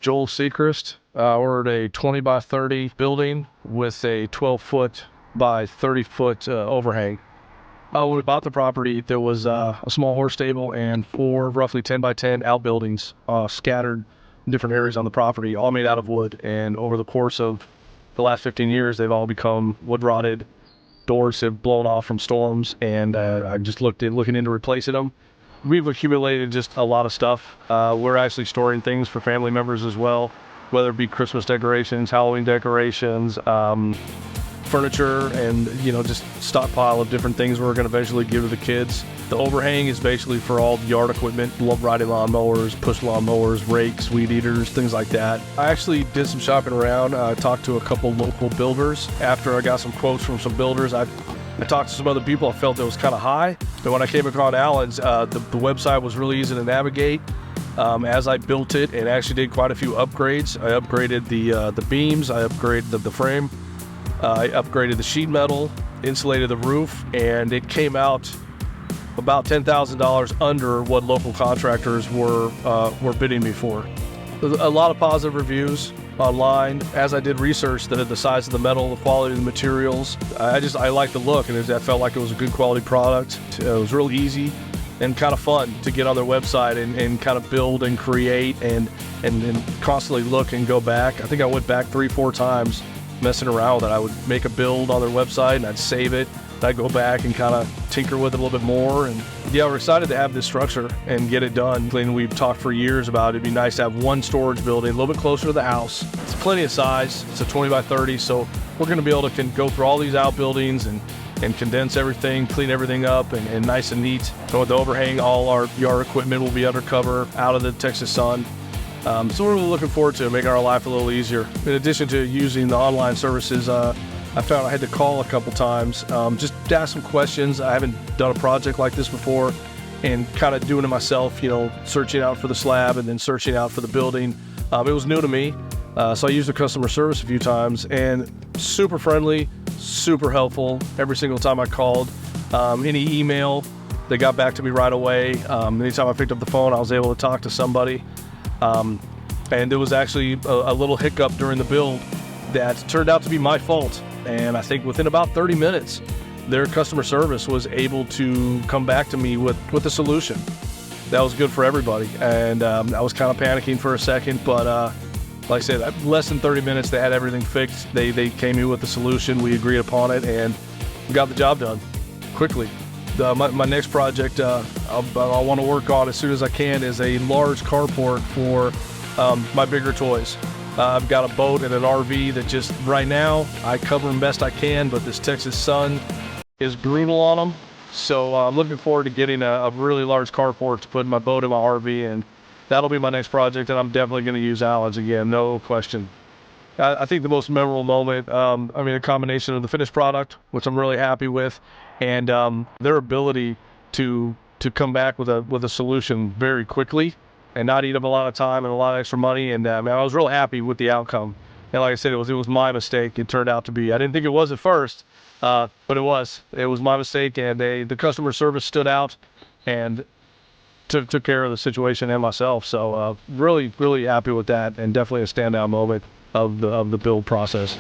𝗔𝗋𝘁. We're at a 20 by 30 building with a 12-foot by 30-foot overhang. When we bought the property, there was a small horse stable and 4 roughly 10 by 10 outbuildings scattered in different areas on the property, all made out of wood. And over the course of the last 15 years, they've all become wood rotted. Doors have blown off from storms, and I just looking into replacing them. We've accumulated just a lot of stuff. We're actually storing things for family members as well, whether it be Christmas decorations, Halloween decorations, furniture, and just stockpile of different things we're going to eventually give to the kids. The overhang is basically for all the yard equipment, riding lawn mowers, push lawn mowers, rakes, weed eaters, things like that. I actually did some shopping around. Talked to a couple local builders. After I got some quotes from some builders, I talked to some other people. I felt it was kind of high, but when I came across Allen's, the website was really easy to navigate. As I built it, and actually did quite a few upgrades. I upgraded the beams, I upgraded the frame, I upgraded the sheet metal, insulated the roof, and it came out about $10,000 under what local contractors were bidding me for. A lot of positive reviews online. As I did research, the size of the metal, the quality of the materials, I liked the look, and I felt like it was a good quality product. It was real easy and kind of fun to get on their website and kind of build and create and constantly look and go back. I think I went back 3-4 times messing around with it. I would make a build on their website and I'd save it. I'd go back and kind of tinker with it a little bit more. And yeah, we're excited to have this structure and get it done. And we've talked for years about it'd be nice to have one storage building a little bit closer to the house. It's plenty of size. It's a 20 by 30, so we're going to be able to go through all these outbuildings and condense everything, clean everything up, and nice and neat. And with the overhang, all our yard equipment will be undercover, out of the Texas sun. So we're really looking forward to making our life a little easier. In addition to using the online services, I found I had to call a couple times just to ask some questions. I haven't done a project like this before, and kind of doing it myself, searching out for the slab and then searching out for the building. It was new to me, so I used the customer service a few times, and super friendly, super helpful every single time I called. Any email, they got back to me right away. Anytime I picked up the phone, I was able to talk to somebody. And there was actually a little hiccup during the build that turned out to be my fault. And I think within about 30 minutes, their customer service was able to come back to me with a solution. That was good for everybody. And I was kind of panicking for a second, but like I said, less than 30 minutes, they had everything fixed. They came in with the solution. We agreed upon it, and we got the job done quickly. My next project I want to work on as soon as I can is a large carport for my bigger toys. I've got a boat and an RV that just right now I cover them best I can, but this Texas sun is brutal on them. So I'm looking forward to getting a really large carport to put my boat and my RV in. That'll be my next project, and I'm definitely going to use Allen's again, no question. I think the most memorable moment, a combination of the finished product, which I'm really happy with, and their ability to come back with a solution very quickly and not eat up a lot of time and a lot of extra money. And I was real happy with the outcome. And like I said, it was my mistake. It turned out to be. I didn't think it was at first, but it was my mistake. And the customer service stood out and took care of the situation and myself. So really, really happy with that, and definitely a standout moment of the build process.